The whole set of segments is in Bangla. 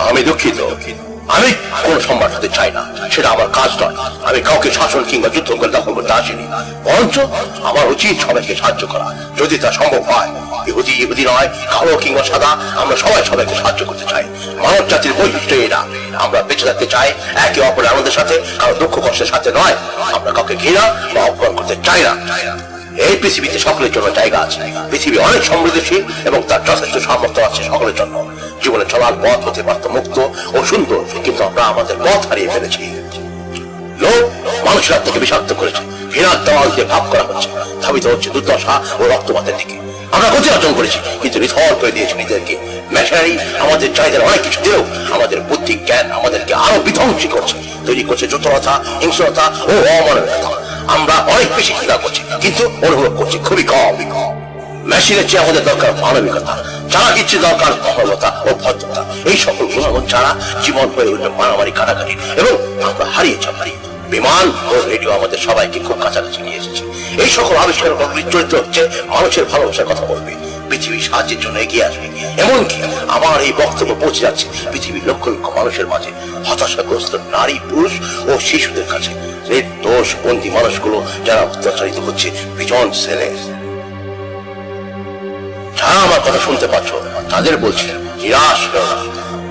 আমি দুঃখিত, আমি কোন সম্মান হতে চাই না, সেটা আমার কাজ নয়। আমি কাউকে শাসন কিংবা যুদ্ধ করে দখল করতে আসিনি, বরঞ্চ আমার উচিত সবাইকে সাহায্য করা, যদি তা সম্ভব হয়। ইহুদি নয়, কালো কিংবা সাদা, আমরা সবাই সবাইকে সাহায্য করতে চাই। মানব জাতির বৈশিষ্ট্য এটা, আমরা বেঁচে থাকতে চাই একে অপরের আনন্দের সাথে, কারো দুঃখ কষ্টের সাথে নয়। আমরা কাউকে ঘৃণা বা অপমান করতে চাই না। এই পৃথিবীতে সকলের জন্য জায়গা আছে। পৃথিবী অনেক সমৃদ্ধশীল এবং তার যথেষ্ট সামর্থ্য আছে সকলের জন্য। জীবনে চলার পথ হতে পারত মুক্ত ও সুন্দর, কিন্তু আমরা আমাদের পথ হারিয়ে ফেলেছি। লোক মানুষের আত্মাকে বিষাক্ত করেছে, ঘৃণার দেওয়াল দিয়ে ভাব করা হচ্ছে, ধাবিত হচ্ছে দুর্দশা ও রক্তপাতের দিকে। আমরা গতি অর্জন করেছি, কিন্তু নিথর করে দিয়েছি নিজেদেরকে। মেশিনারি আমাদের চাহিদার অনেক কিছু দিলেও আমাদের বুদ্ধি জ্ঞান আমাদেরকে আরো বিধ্বংসী করছে, তৈরি করছে যৌথতা, হিংস্রতা ও অমানবিকতা। আমরা অনেক বেশি চিন্তা করছি, কিন্তু অনুভব করছি খুবই কম। মেশিনের চেয়ে আমাদের দরকার মানবিকতা, যারা কিছু দরকার মানবতা ও ভদ্রতা। এই সকল গুণাগুণ ছাড়া জীবন হয়ে উঠবে মারামারি, কাটাকাটি, এবং আমরা হারিয়ে যাব। বিমান ও রেডিও আমাদের সবাইকে খুব কাছাকাছি নিয়ে এসেছে। এই সকল আবিষ্কার চরিত্র হচ্ছে মানুষের ভালোবাসার কথা বলবে, পৃথিবীর সাহায্যের জন্য এগিয়ে আসবে। এমনকি আমার এই বক্তব্য পৌঁছে যাচ্ছে পৃথিবীর লক্ষ লক্ষ মানুষের মাঝে, হতাশাগ্রস্ত নারী, পুরুষ ও শিশুদের কাছে, দোষ বন্দী মানুষগুলো যারা অত্যাচারিত হচ্ছে বিজন ছেলে। যারা আমার কথা শুনতে পাচ্ছ তাদের বলছে, নিরাশ হও না।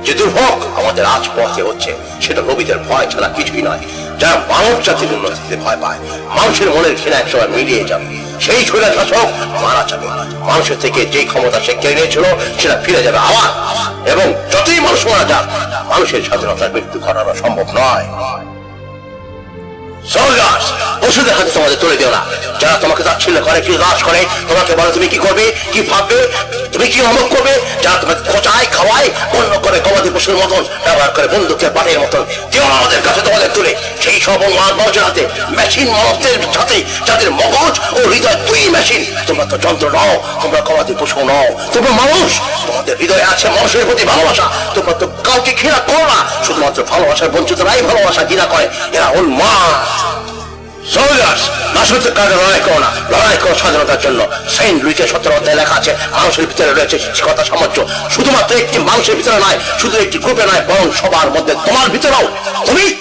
যে দুর্ভোগ আমাদের আজ পথে হচ্ছে সেটা নবীদের ভয় ছাড়া কিছুই নয়। যারা মানব জাতির উন্নতিতে ভয় পায়, মানুষের মনের ঘৃণা একসময় মিলিয়ে যাবে। সেই স্বৈরাচার শাসক মারা যাবে, মানুষের থেকে যে ক্ষমতা সে কেড়ে নিয়েছিল সেটা ফিরে যাবে আবার। এবং যতই মানুষ মারা যাক, মানুষের স্বাধীনতার মৃত্যু ঘটানো সম্ভব নয়। সোলজার্স, পশুদের হাতে তোমাদের তুলে দিও না। যারা তোমাকে তাচ্ছিল্য করে, কি হ্রাস করে, তোমাকে বলে তুমি কি করবে, কি ভাববে, তুমি কি অমুক করবে, যারা তোমাকে খোঁচায়, খাওয়ায়, অন্য করে গবাদি পশুর মতন ব্যবহার করে, বন্দুকের বাটের মতন, কেউ আমাদের কাছে তোমাদের তুলে সেই সব মানুষের হাতে, মেশিন মানবদের সাথে, যাদের মগজ ও হৃদয় দুই মেশিন। তোমরা তো যন্ত্র নও, তোমরা গবাদি পশু নও, তোমরা মানুষ। তোমাদের হৃদয়ে আছে মানুষের প্রতি ভালোবাসা। তোমরা তো কাউকে ঘৃণা করো না, শুধুমাত্র ভালোবাসার বঞ্চিতরাই ভালোবাসা ঘৃণা করে। এরা উন্মাদ। সোলজার্স, নাশকতার কারণে লড়াই করো না, লড়াই করো স্বাধীনতার জন্য। সেন্ট লুইসের 17 অধ্যায়ে লেখা আছে, মানুষের ভিতরে রয়েছে শিক্ষকতা, সামর্থ্য। শুধুমাত্র একটি মানুষের ভিতরে নয়, শুধু একটি গ্রুপে নয়, বরং সবার মধ্যে, তোমার ভিতরেও।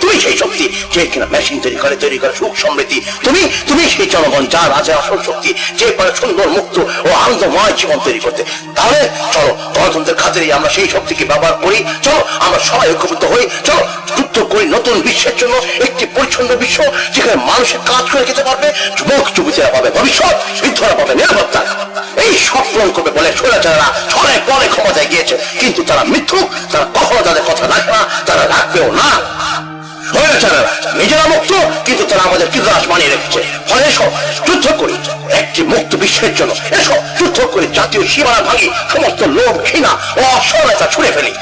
তুমি সেই শক্তি যে কিনা মেশিন তৈরি করে সুখ সমৃদ্ধি। তুমি সেই জনগণ যার আছে আসল শক্তি, যে পারে সুন্দর, মুক্ত ও আনন্দময় জীবন তৈরি করতে। তাহলে চলো গণতন্ত্রের খাতিরে আমরা সেই শক্তিকে ব্যবহার করি। চলো আমরা সবাই ঐক্যবদ্ধ হই। চলো যুদ্ধ করি নতুন বিশ্বের জন্য, একটি পরিচ্ছন্ন বিশ্ব যেখানে মানুষের কাজ করে খেতে পারবে, যুবক যুবতীরা পাবে ভবিষ্যৎ, বৃদ্ধরা পাবে নিরাপত্তা। এই সব পূরণ করবে বলে স্বৈরাচাররা ছড়ে পরে ক্ষমতায় গিয়েছে, কিন্তু তারা মিথ্যুক, তারা কখনো তাদের কথা রাখে না, তারা রাখবেও না। স্বৈরাচাররা নিজেরা মুক্ত, কিন্তু তারা আমাদের কৃতদাস বানিয়ে রেখেছে। ফলে এসো যুদ্ধ করি একটি মুক্ত বিশ্বের জন্য। এসো যুদ্ধ করে জাতীয় সীমানা ভাঙি, সমস্ত লোভ, ঘৃণা ও অসহায়তা ছুড়ে ফেলি,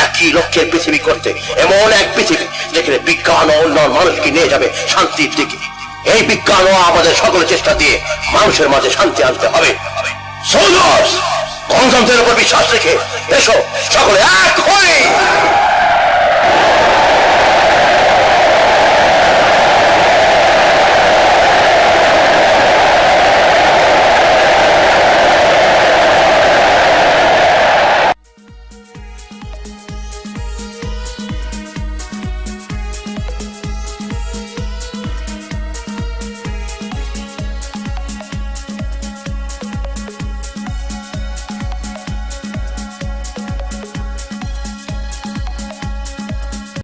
একই লক্ষ্যের পৃথিবী করতে। এমন এক পৃথিবী যেখানে বিজ্ঞান ও উন্নয়ন মানুষকে নিয়ে যাবে শান্তির দিকে। এই বিজ্ঞান ও আমাদের সকলের চেষ্টা দিয়ে মানুষের মাঝে শান্তি আনতে হবে। সোলজার্স, গণতন্ত্রের উপর বিশ্বাস রেখে এসো সকলে এক হয়ে।